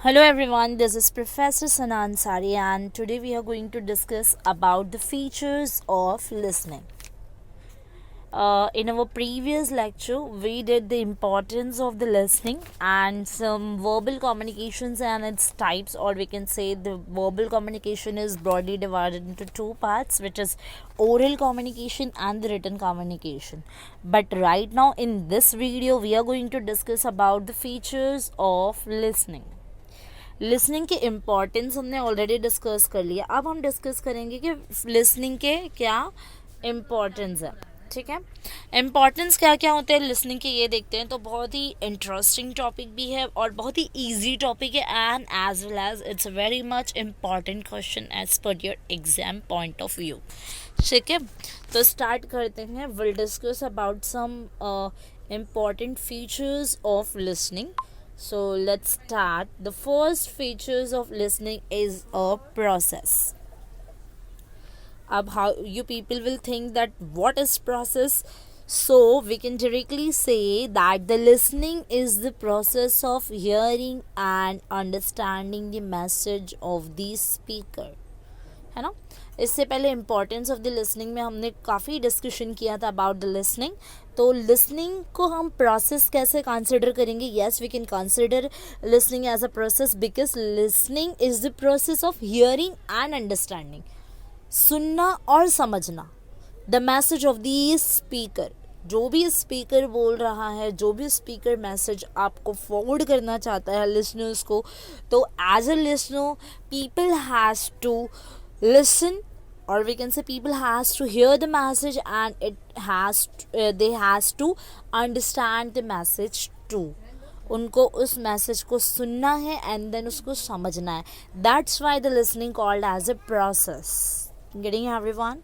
Hello everyone, this is Professor Sana Ansari and today we are going to discuss about the features of listening. In our previous lecture, we did the importance of the listening and some verbal communications and its types, or we can say the verbal communication is broadly divided into two parts, which is oral communication and the written communication. But right now, in this video, we are going to discuss about the features of listening. Listening की importance हमने already discuss कर लिया. अब हम discuss करेंगे कि listening के क्या इम्पॉर्टेंस है. ठीक है, इम्पॉर्टेंस क्या क्या होते हैं लिसनिंग के ये देखते हैं. तो बहुत ही इंटरेस्टिंग टॉपिक भी है और बहुत ही ईजी टॉपिक है and as well as it's very much important question as per your exam point of view. ठीक है, तो स्टार्ट करते हैं. Will discuss about some important features of listening. So let's start. The first features of listening is a process. How you people will think that what is process? So we can directly say that the listening is the process of hearing and understanding the message of the speaker. है ना. इससे पहले importance of the listening में हमने काफ़ी discussion किया था about the listening. तो लिसनिंग को हम प्रोसेस कैसे कंसिडर करेंगे? Yes, we can consider listening as a process because listening is the process of hearing and understanding. सुनना और समझना the message of the speaker. जो भी स्पीकर बोल रहा है, जो भी स्पीकर मैसेज आपको फॉरवर्ड करना चाहता है लिसनर्स को, तो as a listener people has to listen, or we can say people has to hear the message and they has to understand the message too. उनको उस मैसेज को सुनना है एंड देन उसको समझना है. That's why the listening called as a process. Getting everyone?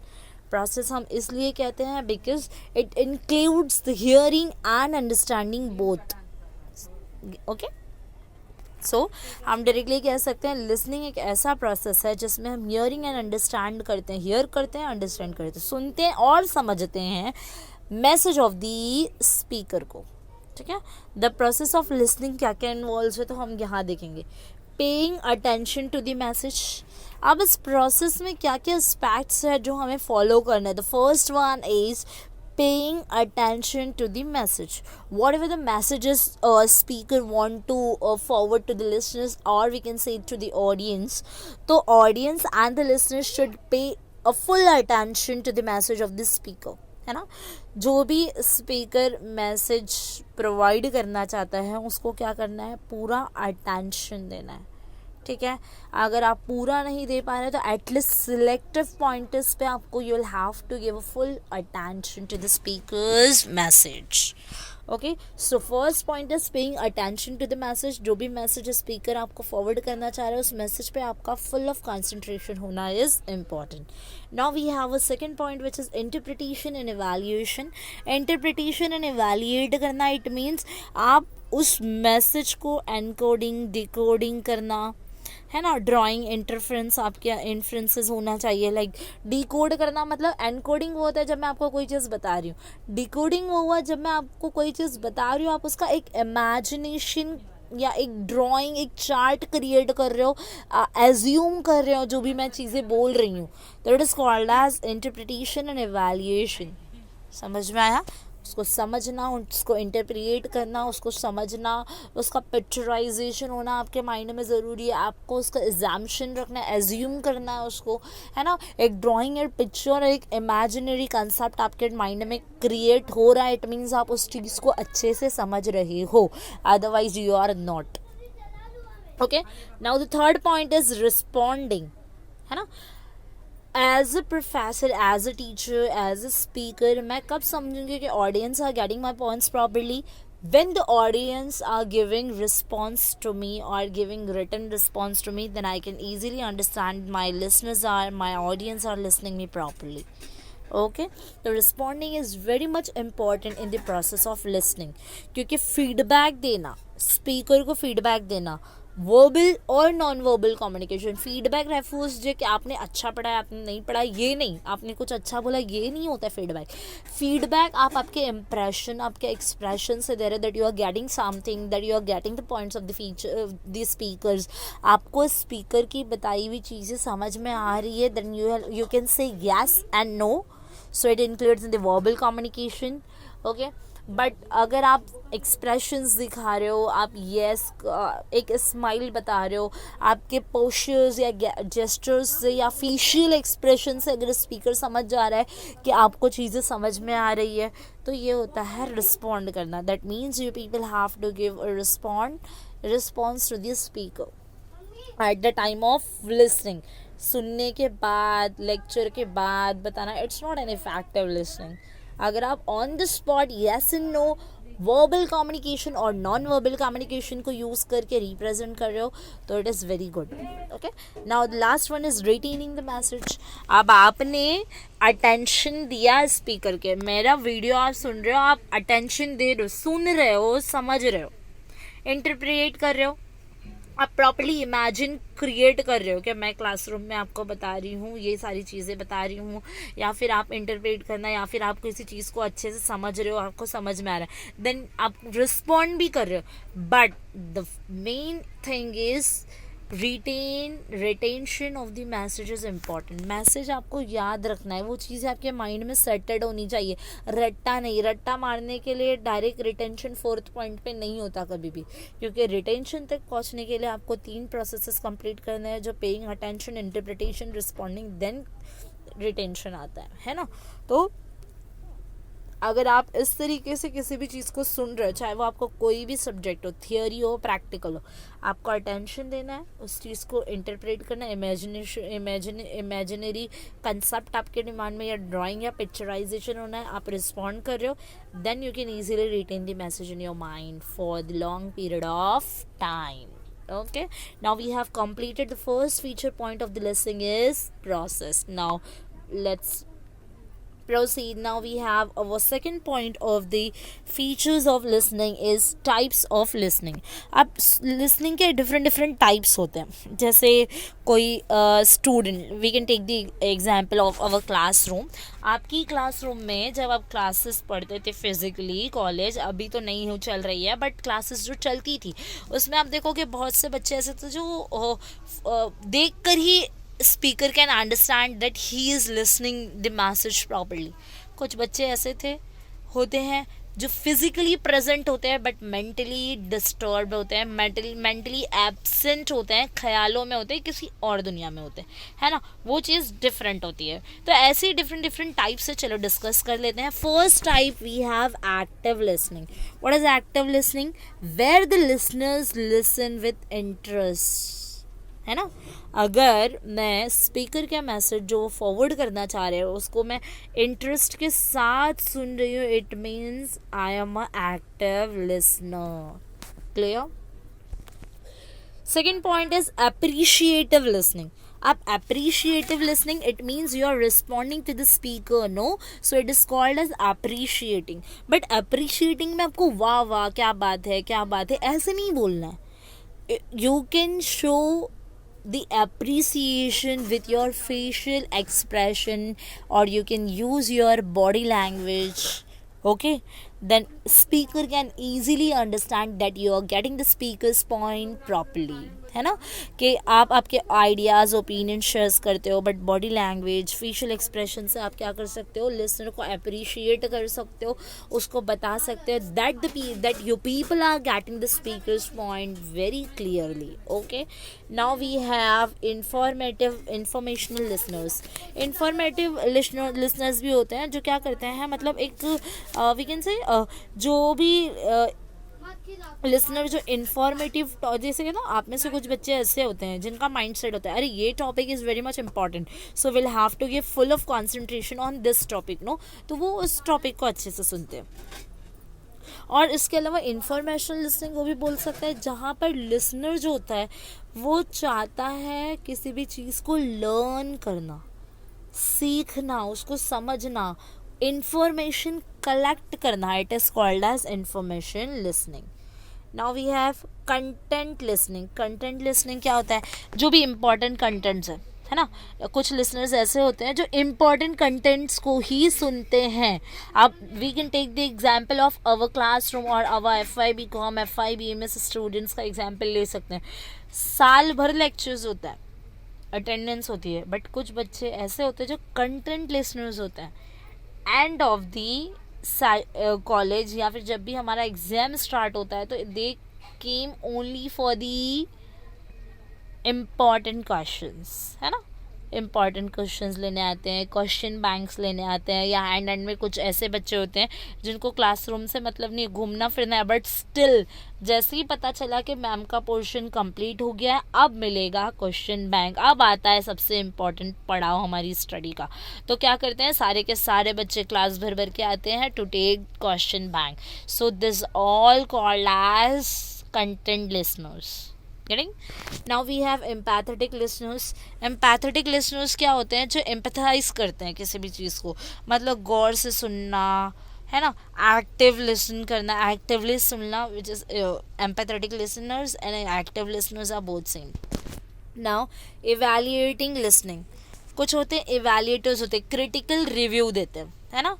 Process हम इसलिए कहते हैं because it includes the hearing and understanding both. Okay, so हम डायरेक्टली कह सकते हैं लिसनिंग एक ऐसा प्रोसेस है जिसमें हम हियरिंग एंड अंडरस्टैंड करते हैं. हियर करते हैं, अंडरस्टैंड करते हैं, सुनते हैं और समझते हैं मैसेज ऑफ द स्पीकर को. ठीक है, द प्रोसेस ऑफ लिसनिंग क्या क्या इन्वॉल्व है तो हम यहाँ देखेंगे. Paying attention to the message. अब इस प्रोसेस में क्या क्या एस्पेक्ट्स है जो हमें फॉलो करना है. The first one is paying attention to the message. Whatever the messages a speaker want to forward to the listeners, or we can say to the audience, so audience and the listeners should pay a full attention to the message of the speaker. है ना. जो भी speaker message provide करना चाहता है उसको क्या करना है, पूरा अटेंशन देना है. ठीक है, अगर आप पूरा नहीं दे पा रहे तो एटलीस्ट सिलेक्टिव पॉइंट्स पे आपको you will have to give a full attention to the speaker's message. Okay, so first point is paying attention to the message. जो भी मैसेज स्पीकर आपको फॉरवर्ड करना चाह रहा है उस मैसेज पे आपका फुल ऑफ कंसंट्रेशन होना is important. Now we have a second point which is interpretation and evaluation. Interpretation and evaluate करना, इट मीन्स आप उस मैसेज को एनकोडिंग डिकोडिंग करना है ना. ड्राइंग इंटरफ्रेंस आपके इन्फ्रेंसेस होना चाहिए. लाइक डिकोड करना मतलब एनकोडिंग वो होता है जब मैं आपको कोई चीज़ बता रही हूँ. डिकोडिंग वो हुआ जब मैं आपको कोई चीज़ बता रही हूँ, आप उसका एक इमेजिनेशन या एक ड्राइंग, एक चार्ट क्रिएट कर रहे हो, एज्यूम कर रहे हो जो भी मैं चीज़ें बोल रही हूँ. तो it is called as interpretation and evaluation. समझ में आया? उसको समझना, उसको इंटरप्रिएट करना, उसको समझना, उसका पिक्चराइजेशन होना आपके माइंड में ज़रूरी है. आपको उसका एग्जाम्पशन रखना है, एज्यूम करना है उसको, है ना. एक ड्राइंग, एक पिक्चर, एक इमेजिनरी कंसेप्ट आपके माइंड में क्रिएट हो रहा है. इट मीन्स आप उस चीज़ को अच्छे से समझ रहे हो, otherwise you are not. Okay, now the third point is responding. है ना. As a professor, as a teacher, as a speaker मैं कब समझूंगी कि audience are getting my points properly? when the audience are giving response to me or giving written response to me, then I can easily understand my audience are listening me properly. Okay, तो responding is very much important in the process of listening. क्योंकि feedback देना, speaker को feedback देना verbal और non verbal communication. Feedback refers जो कि आपने अच्छा पढ़ा है, आपने नहीं पढ़ा, ये नहीं, आपने कुछ अच्छा बोला, ये नहीं होता है फीडबैक। फीडबैक आप आपके इम्प्रेशन, आपके एक्सप्रेशन से दे रहे, that you are getting something, that you are getting the points of the feature the speakers. आपको स्पीकर की बताई हुई चीज़ें समझ में आ रही है, then you can say yes and no, so it includes in the verbal communication. Okay, but अगर आप एक्सप्रेशंस दिखा रहे हो, आप यस एक स्माइल बता रहे हो, आपके पोस्चर्स या जेस्चर्स से या फेशियल एक्सप्रेशन से अगर स्पीकर समझ जा रहा है कि आपको चीज़ें समझ में आ रही है, तो ये होता है रिस्पॉन्ड करना। That means you people have to give a response to the speaker at the time of listening. सुनने के बाद, लेक्चर के बाद बताना, it's not an effective listening. अगर आप on the spot yes and no verbal communication और non verbal communication को यूज़ करके रिप्रेजेंट कर रहे हो, तो it is very good. Okay, now the last one is retaining the message. अब आपने अटेंशन दिया स्पीकर के, मेरा वीडियो आप सुन रहे हो, आप अटेंशन दे रहे हो, सुन रहे हो, समझ रहे हो, इंटरप्रेट कर रहे हो, आप प्रॉपर्ली इमेजिन क्रिएट कर रहे हो कि मैं क्लासरूम में आपको बता रही हूँ, ये सारी चीज़ें बता रही हूँ, या फिर आप इंटरप्रेट करना, या फिर आप किसी चीज़ को अच्छे से समझ रहे हो, आपको समझ में आ रहा है, देन आप रिस्पॉन्ड भी कर रहे हो। But the main thing is retention of the message is important. Message आपको याद रखना है, वो चीज़ें आपके माइंड में सेटेड होनी चाहिए, रट्टा नहीं। रट्टा मारने के लिए डायरेक्ट रिटेंशन फोर्थ पॉइंट पे नहीं होता कभी भी, क्योंकि रिटेंशन तक पहुंचने के लिए आपको 3 प्रोसेसेस कंप्लीट करने हैं, जो paying attention, interpretation, responding, then retention आता है ना। तो अगर आप इस तरीके से किसी भी चीज़ को सुन रहे हो, चाहे वो आपको कोई भी सब्जेक्ट हो, थियोरी हो, प्रैक्टिकल हो, आपको अटेंशन देना है, उस चीज़ को इंटरप्रेट करना है। इमेजिनरी कंसेप्ट आपके डिमांड में, या ड्राइंग या पिक्चराइजेशन होना है, आप रिस्पॉन्ड कर रहे हो, then you can easily retain the message in your mind for the long period of time. Okay, now we have completed the first feature point of the listening is process. Now let's proceed. Now we have our second point of the features of listening is types of listening. अब listening के different types होते हैं। जैसे कोई student, we can take the example of our classroom. आपकी classroom में जब आप क्लासेस पढ़ते थे फिजिकली, कॉलेज अभी तो नहीं हो चल रही है, बट क्लासेस जो चलती थी उसमें आप देखोगे बहुत से बच्चे ऐसे थे जो देख कर ही speaker can understand that he is listening the message properly. कुछ बच्चे ऐसे होते हैं जो फिजिकली प्रेजेंट होते हैं बट मेंटली डिस्टर्ब होते हैं, मेंटली एब्सेंट होते हैं, ख्यालों में होते हैं, किसी और दुनिया में होते हैं, है ना। वो चीज़ डिफरेंट होती है। तो ऐसे ही डिफरेंट टाइप से चलो डिस्कस कर लेते हैं। First type we have active listening. What is active listening? Where the listeners listen with interest, है ना। अगर मैं स्पीकर का मैसेज जो फॉरवर्ड करना चाह रहे हो उसको मैं इंटरेस्ट के साथ सुन रही हूँ, it means I am a active listener. Clear? Second point is appreciative listening. आप appreciative listening, it means you are responding to the speaker, no, so it is called as appreciating. But appreciating में आपको वाह वाह क्या बात है, क्या बात है, ऐसे नहीं बोलना है। You can show the appreciation with your facial expression, or you can use your body language. Okay, then speaker can easily understand that you are getting the speaker's point properly, है ना। कि आप आपके आइडियाज़, ओपिनियन शेयर करते हो, but body language, facial expression से आप क्या कर सकते हो, लिसनर को अप्रिशिएट कर सकते हो, उसको बता सकते हो that you people are getting the speaker's point very clearly. Okay, now we have informational listeners. Informative listeners भी होते हैं जो क्या करते हैं, मतलब एक वी कैन से जो भी लिसनर जो इन्फॉर्मेटिव, जैसे ना आप में से कुछ बच्चे ऐसे होते हैं जिनका माइंड सेट होता है, अरे ये topic is very much important, so will have to give full of concentration on this topic, no, तो वो उस टॉपिक को अच्छे से सुनते हैं। और इसके अलावा इंफॉर्मेशनल लिसनिंग वो भी बोल सकता है जहाँ पर लिसनर जो होता है वो चाहता है किसी भी चीज़ को लर्न करना, सीखना, उसको समझना, इंफॉर्मेशन कलेक्ट करना, it is called as information listening. Now we have content listening. Content listening क्या होता है? जो भी इम्पोर्टेंट कंटेंट्स है ना. कुछ लिसनर्स ऐसे होते हैं जो इम्पोर्टेंट कंटेंट्स को ही सुनते हैं. अब we can take the example of our classroom और our FY BCom FY BMS students का एग्जांपल ले सकते हैं. साल भर लेक्चर्स होता है, अटेंडेंस होती है, बट कुछ बच्चे ऐसे होते हैं जो कंटेंट लिसनर्स होते हैं. एंड ऑफ दी कॉलेज या फिर जब भी हमारा एग्जाम स्टार्ट होता है तो they came only for the important questions, है ना. इम्पॉर्टेंट क्वेश्चंस लेने आते हैं, क्वेश्चन बैंक्स लेने आते हैं. या एंड में कुछ ऐसे बच्चे होते हैं जिनको क्लासरूम से मतलब नहीं, घूमना फिरना है, बट स्टिल जैसे ही पता चला कि मैम का पोर्शन कंप्लीट हो गया है, अब मिलेगा क्वेश्चन बैंक, अब आता है सबसे इम्पॉर्टेंट पड़ाव हमारी स्टडी का, तो क्या करते हैं, सारे के सारे बच्चे क्लास भर भर के आते हैं to take question bank. So this all called as content listeners. Getting? Now we have empathetic listeners. Empathetic listeners क्या होते हैं? जो empathize करते हैं किसी भी चीज़ को, मतलब गौर से सुनना, है ना. एक्टिव लिसन करना, एक्टिवली सुनना, which is empathetic listeners and active listeners are both same. Now evaluating listening. कुछ होते हैं evaluators, होते हैं क्रिटिकल रिव्यू देते हैं, है ना.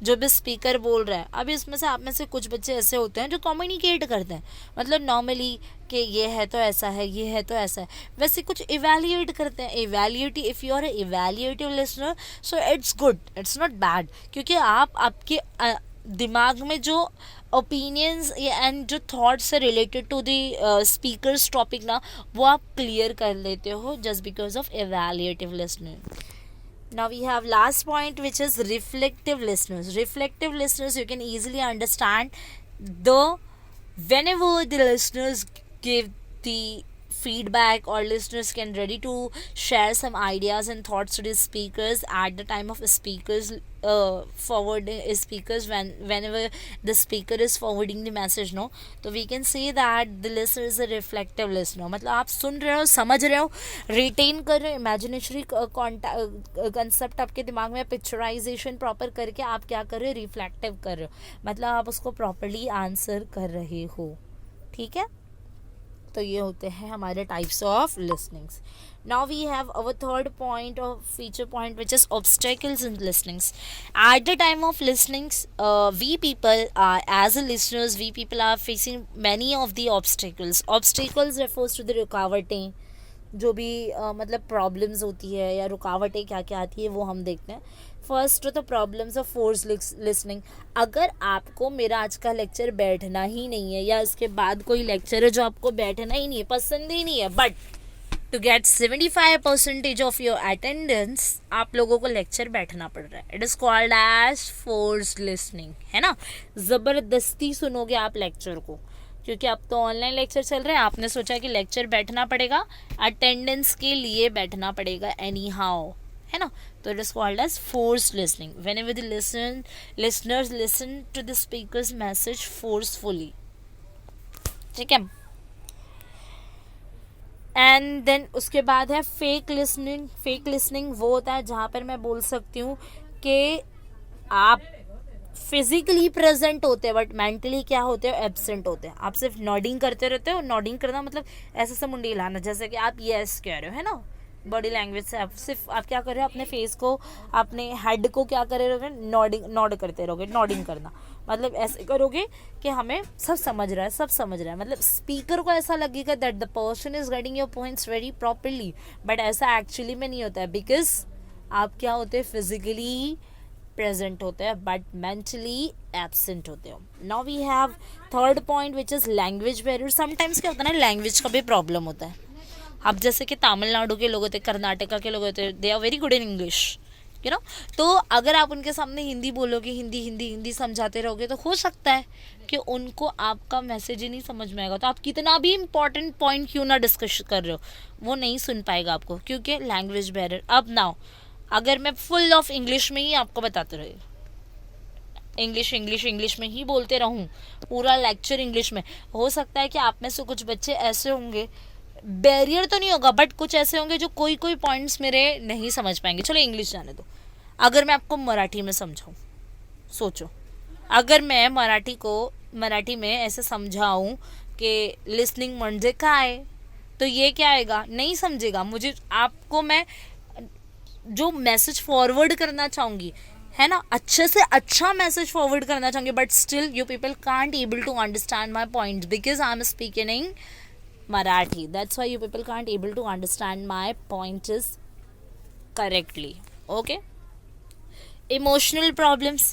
जो भी स्पीकर बोल रहा है, अभी इसमें से आप में से कुछ बच्चे ऐसे होते हैं जो कम्युनिकेट करते हैं, मतलब नॉर्मली कि ये है तो ऐसा है, ये है तो ऐसा है, वैसे कुछ इवैल्यूएट करते हैं. Evaluative, if you are evaluative listener so it's good, it's not bad, क्योंकि आप आपके दिमाग में जो ओपिनियंस एंड जो थॉट्स है related to the speaker's topic ना, वो आप क्लियर कर लेते हो just because of evaluative listener. Now we have last point, which is reflective listeners. Reflective listeners, you can easily understand the whenever the listeners give the feedback, or listeners can ready to share some ideas and thoughts to the speakers at the time of speakers forward speakers whenever the speaker is forwarding the message, no, तो we can say that the listener is a reflective listener. मतलब आप सुन रहे हो, समझ रहे हो, retain कर रहे हो, इमेजिनेटरी कंसेप्ट आपके दिमाग में, पिक्चराइजेशन प्रॉपर करके आप क्या कर रहे हो, रिफ्लेक्टिव कर रहे हो, मतलब आप उसको प्रॉपरली आंसर कर रहे हो. ठीक है, तो ये होते हैं हमारे types of listenings. Now we have our third point और feature point, which is obstacles in listenings. At the time of listenings we people are, as a listeners, we people are facing many of the obstacles. Obstacles refers to the रुकावटें, जो भी मतलब problems होती है या रुकावटें क्या क्या आती है वो हम देखते हैं. फर्स्ट तो प्रॉब्लम्स ऑफ फोर्स लिसनिंग. अगर आपको मेरा आज का लेक्चर बैठना ही नहीं है, या इसके बाद कोई लेक्चर है जो आपको बैठना ही नहीं है, पसंद ही नहीं है, but to get 75% of your attendance आप लोगों को लेक्चर बैठना पड़ रहा है, it is called as force listening, है ना. ज़बरदस्ती सुनोगे आप लेक्चर को, क्योंकि अब तो ऑनलाइन लेक्चर चल रहे हैं, आपने सोचा कि लेक्चर बैठना पड़ेगा, अटेंडेंस के लिए बैठना पड़ेगा एनी हाउ, है ना. तो it is called as force listening. Whenever the listeners listen to the speaker's message forcefully. ठीक है. एंड देन उसके बाद है फेक लिसनिंग. फेक लिसनिंग वो होता है जहाँ पर मैं बोल सकती हूँ कि आप फिजिकली प्रेजेंट होते हैं बट मेंटली क्या होते हो, एब्सेंट होते हैं. आप सिर्फ नॉडिंग करते रहते हो. नॉडिंग करना मतलब ऐसे से मुंडी हिलाना, जैसे कि आप यस कह रहे हो, है ना. बॉडी लैंग्वेज से आप सिर्फ आप क्या कर रहे हो, अपने फेस को, अपने हेड को क्या कर रहे हो, नॉड करते रहोगे. नॉडिंग करना मतलब ऐसे करोगे कि हमें सब समझ रहा है, सब समझ रहा है, मतलब स्पीकर को ऐसा लगेगा that the person is getting your points very properly, but ऐसा एक्चुअली में नहीं होता है, बिकॉज आप क्या होते हैं, फिजिकली प्रेजेंट होते हैं बट मेंटली एब्सेंट होते हो. Now we have third point, which is language barrier. Sometimes क्या होता है ना, लैंग्वेज का भी प्रॉब्लम होता है. अब जैसे कि तमिलनाडु के लोग होते हैं, कर्नाटका के लोग होते हैं, they are very good in English, you know. तो अगर आप उनके सामने हिंदी बोलोगे, हिंदी समझाते रहोगे, तो हो सकता है कि उनको आपका मैसेज ही नहीं समझ में आएगा. तो आप कितना भी इंपॉर्टेंट पॉइंट क्यों ना डिस्कस कर रहे हो, वो नहीं सुन पाएगा आपको, क्योंकि लैंग्वेज बैरियर. अब नाउ अगर मैं फुल ऑफ इंग्लिश में ही आपको बताते रहे, इंग्लिश में ही बोलते रहूँ, पूरा लेक्चर इंग्लिश में, हो सकता है कि आप में से कुछ बच्चे ऐसे होंगे, बैरियर तो नहीं होगा बट कुछ ऐसे होंगे जो कोई पॉइंट्स मेरे नहीं समझ पाएंगे. चलो इंग्लिश जाने दो. अगर मैं आपको मराठी में समझाऊँ, सोचो, अगर मैं मराठी में ऐसे समझाऊँ कि लिसनिंग म्हणजे काय, तो ये क्या आएगा, नहीं समझेगा। मुझे आपको मैं जो मैसेज फॉरवर्ड करना चाहूँगी, है ना, अच्छे से अच्छा मैसेज फॉरवर्ड करना चाहूँगी, but still you people can't able to understand my points because I am speaking Marathi. That's why you people can't able to understand my points correctly. Okay. Emotional problems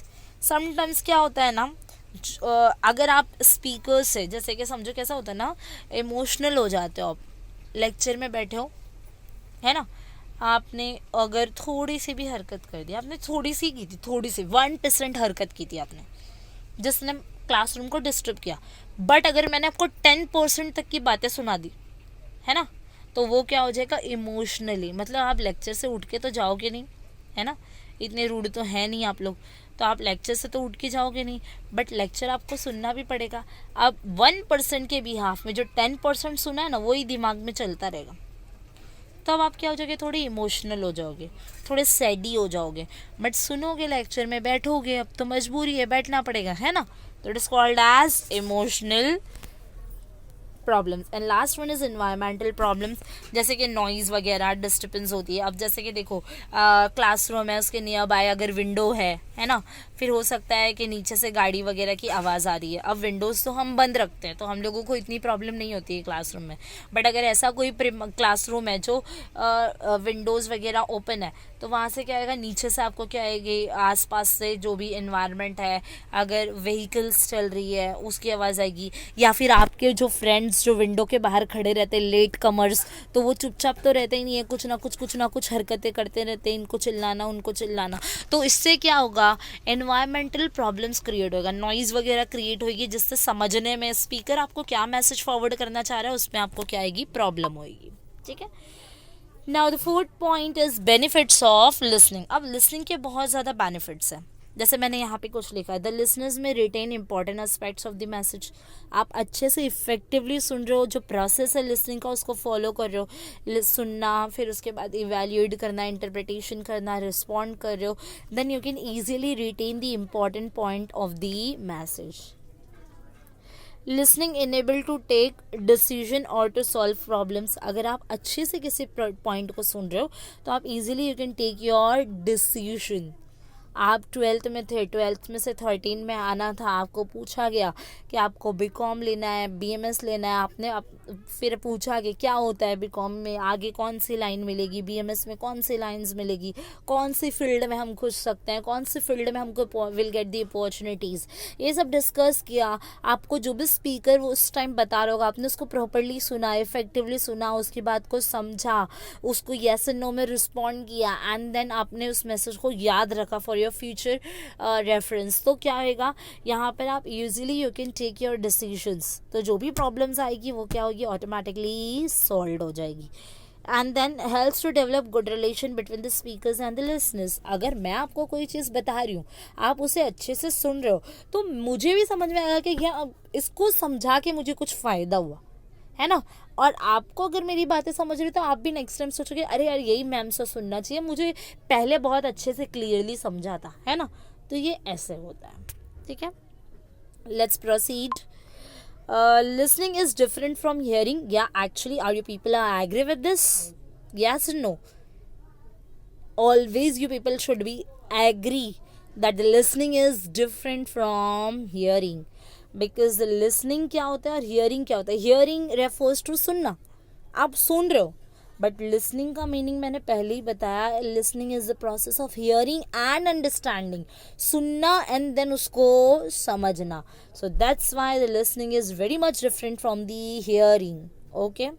sometimes क्या होता है ना, अगर आप speaker से, जैसे कि समझो कैसा होता है ना, इमोशनल हो जाते हो आप, लेक्चर में बैठे हो, है ना, आपने अगर थोड़ी सी भी हरकत कर दी, आपने थोड़ी सी की थी, थोड़ी सी 1% हरकत की थी आपने, जिसने क्लासरूम को डिस्टर्ब किया, बट अगर मैंने आपको 10% तक की बातें सुना दी, है ना, तो वो क्या हो जाएगा, इमोशनली, मतलब आप लेक्चर से उठ के तो जाओगे नहीं, है ना, इतने रूड तो है नहीं आप लोग, तो आप लेक्चर से तो उठ के जाओगे नहीं, बट लेक्चर आपको सुनना भी पड़ेगा। अब 1% के बिहाफ में जो 10% सुना है ना, वही दिमाग में चलता रहेगा, तब आप क्या हो जाओगे, थोड़े इमोशनल हो जाओगे, थोड़े सैडी हो जाओगे, बट सुनोगे लेक्चर में, बैठोगे, अब तो मजबूरी है, बैठना पड़ेगा, है ना, तो it is called as emotional problems. And last one is environmental problems, जैसे कि नॉइज़ वगैरह डिस्टर्बेंस होती है। अब जैसे कि देखो क्लासरूम है, उसके नियर बाय अगर विंडो है ना, फिर हो सकता है कि नीचे से गाड़ी वगैरह की आवाज़ आ रही है। अब विंडोज़ तो हम बंद रखते हैं, तो हम लोगों को इतनी प्रॉब्लम नहीं होती है क्लासरूम में, बट अगर ऐसा कोई क्लासरूम है जो विंडोज़ वगैरह ओपन है, तो वहाँ से क्या आएगा, नीचे से आपको क्या आएगी, आसपास से जो भी इन्वायरमेंट है, अगर व्हीकल्स चल रही है उसकी आवाज़ आएगी, या फिर आपके जो फ्रेंड्स जो विंडो के बाहर खड़े रहते हैं, लेट कमर्स, तो वो चुपचाप तो रहते ही नहीं है, कुछ ना कुछ हरकतें करते रहते हैं, इनको चिल्लाना उनको चिल्लाना, तो इससे क्या होगा, एनवायरमेंटल प्रॉब्लम्स क्रिएट होगा, नॉइज़ वगैरह क्रिएट होगी, जिससे समझने में स्पीकर आपको क्या मैसेज फॉरवर्ड करना चाह रहा है उसमें आपको क्या आएगी, प्रॉब्लम होगी। ठीक है। Now the fourth point is benefits of listening. अब लिसनिंग के बहुत ज़्यादा बेनिफिट्स हैं, जैसे मैंने यहाँ पे कुछ लिखा है, the listeners may retain important aspects of the message. आप अच्छे से इफेक्टिवली सुन रहे हो, जो प्रोसेस है लिसनिंग का उसको फॉलो कर रहे हो, सुनना, फिर उसके बाद इवेल्यूएट करना, इंटरप्रिटेशन करना, रिस्पॉन्ड कर रहे हो, then you can easily retain the important point of the message. Listening enable to take decision और टू सॉल्व प्रॉब्लम्स। अगर आप अच्छे से किसी पॉइंट को सुन रहे हो तो आप easily you can take your decision. आप 12th में थे, 12th में से 13 में आना था, आपको पूछा गया कि आपको बीकॉम लेना है, बीएमएस लेना है, आपने फिर पूछा कि क्या होता है बीकॉम में, आगे कौन सी लाइन मिलेगी, बीएमएस में कौन सी लाइंस मिलेगी, कौन सी फील्ड में हम घुस सकते हैं, कौन सी फील्ड में हमको विल गेट दी अपॉर्चुनिटीज़, ये सब डिस्कस किया। आपको जो भी स्पीकर वो उस टाइम बता रहा होगा, आपने उसको प्रॉपरली सुना, इफेक्टिवली सुना, उसकी बात को समझा, उसको येस एंड नो में रिस्पॉन्ड किया, एंड देन आपने उस मैसेज को याद रखा फॉर योर फ्यूचर रेफरेंस। तो क्या होगा, यहाँ पर आप usually you can take your decisions, तो जो भी प्रॉब्लम्स आएगी वो क्या होगी, ऑटोमेटिकली सॉल्व हो जाएगी। And then helps to develop good relation between the speakers and the listeners. अगर मैं आपको कोई चीज़ बता रही हूँ, आप उसे अच्छे से सुन रहे हो, तो मुझे भी समझ में आएगा कि क्या इसको समझा के मुझे कुछ फ़ायदा हुआ, है ना, और आपको अगर मेरी बातें समझ रही तो आप भी नेक्स्ट टाइम सोचोगे अरे यार यही मैम से सुनना चाहिए, मुझे पहले बहुत अच्छे से क्लियरली समझा था, है ना, तो ये ऐसे होता है। ठीक है, let's proceed. Listening is different from hearing. Yeah, actually, are you people agree with this? Yes or no? Always you people should be agree that the listening is different from hearing. Because the listening क्या होता है और hearing क्या होता है? Hearing refers to सुनना, आप सुन रहे हो, बट लिसनिंग का मीनिंग मैंने पहले ही बताया, listening is the process of hearing and understanding, सुनना एंड देन उसको समझना। So that's why the listening is very much different from the hearing. Okay,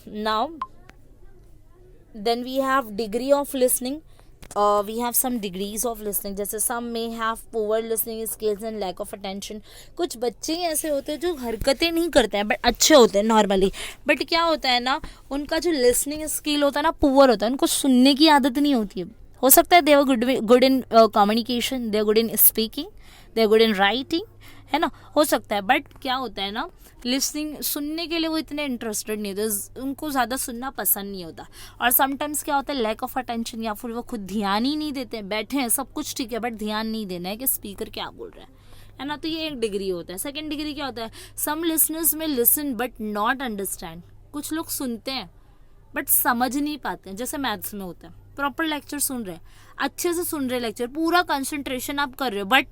now then we have degree of listening. We have some degrees of listening, जैसे some may have poor listening skills and lack of attention. कुछ बच्चे ऐसे होते हैं जो हरकतें नहीं करते हैं बट अच्छे होते हैं नॉर्मली, बट क्या होता है ना, उनका जो लिसनिंग स्किल होता है ना पुअर होता है, उनको सुनने की आदत नहीं होती है. हो सकता है they are good in communication, they are good in speaking, they are good in writing, है ना, हो सकता है, बट क्या होता है ना, लिसनिंग सुनने के लिए वो इतने इंटरेस्टेड नहीं होते, उनको ज़्यादा सुनना पसंद नहीं होता. और समटाइम्स क्या होता है, लैक ऑफ अटेंशन, या फिर वो खुद ध्यान ही नहीं देते हैं, बैठे हैं सब कुछ ठीक है बट ध्यान नहीं देना है कि स्पीकर क्या बोल रहा है, है ना, तो ये एक डिग्री होता है. सेकेंड डिग्री क्या होता है, सम लिसनर्स में लिसन बट नॉट अंडरस्टैंड. कुछ लोग सुनते हैं बट समझ नहीं पाते हैं, जैसे मैथ्स में होता है. प्रॉपर लेक्चर सुन रहे हैं, अच्छे से सुन रहे लेक्चर, पूरा कंसंट्रेशन आप कर रहे हो, बट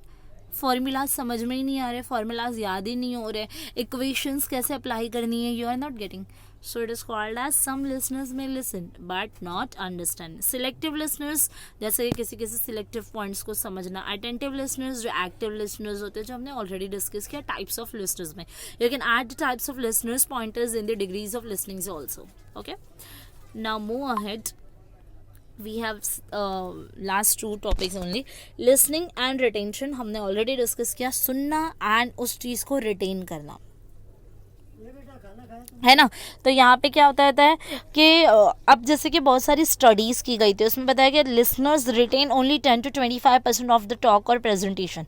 फॉर्मूलाज समझ में ही नहीं आ रहे, फॉर्मूलाज याद ही नहीं हो रहे, इक्वेशंस कैसे अप्लाई करनी है, you are not getting. So it is called as some listeners में listen but not understand. Selective listeners, जैसे किसी किसी सिलेक्टिव पॉइंट्स को समझना. अटेंटिव लिसनर्स, जो एक्टिव लिसनर्स होते हैं, जो हमने ऑलरेडी डिस्कस किया टाइप्स ऑफ लिसनर्स में. You can add the types of listeners pointers in the degrees of listening also. Okay, now move ahead. We have last two topics only. Listening and retention हमने already discuss किया. सुनना and उस चीज़ को retain करना, है ना. तो यहाँ पे क्या होता है कि अब जैसे कि बहुत सारी स्टडीज़ की गई थी, उसमें बताया कि listeners retain only 10-25% of the talk और presentation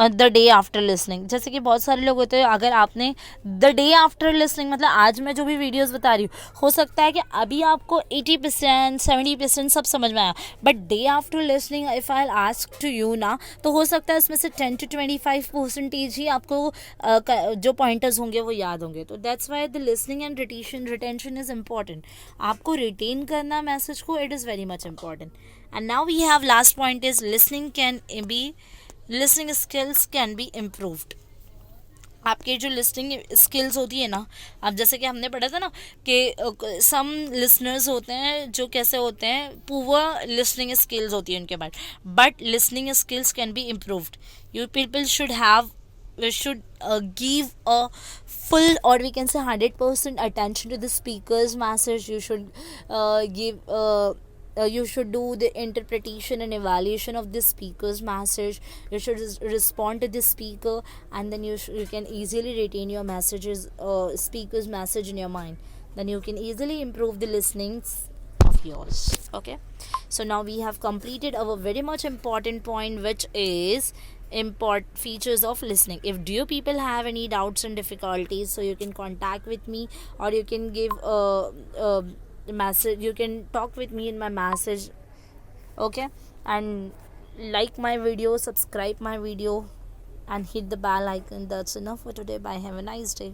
the day after listening. जैसे कि बहुत सारे लोग होते हैं, अगर आपने द डे आफ्टर लिसनिंग, मतलब आज मैं जो भी वीडियोस बता रही हूँ, हो सकता है कि अभी आपको 80% 70% सब समझ में आया, but day after listening if I ask to you ना, तो हो सकता है इसमें से 10-25% ही आपको जो पॉइंटर्स होंगे वो याद होंगे. तो that's why the listening and retention is important. आपको रिटेन करना मैसेज को, it is very much important. And now we have last point is listening skills can be improved. आपकी जो लिसनिंग स्किल्स होती है ना, अब जैसे कि हमने पढ़ा था ना कि सम लिसनर्स होते हैं जो कैसे होते हैं, पुअर लिसनिंग स्किल्स होती है उनके पास, but listening skills can be improved. You people should give a full, or we can say 100% attention to the speaker's message. You should you should do the interpretation and evaluation of the speaker's message. You should respond to the speaker, and then you can easily retain your messages, speaker's message in your mind. Then you can easily improve the listenings of yours. Okay, so now we have completed our very much important point, which is features of listening. If do you people have any doubts and difficulties, so you can contact with me, or you can give a message, you can talk with me in my message. Okay, and like my video, subscribe my video, and hit the bell icon. That's enough for today. Bye, have a nice day.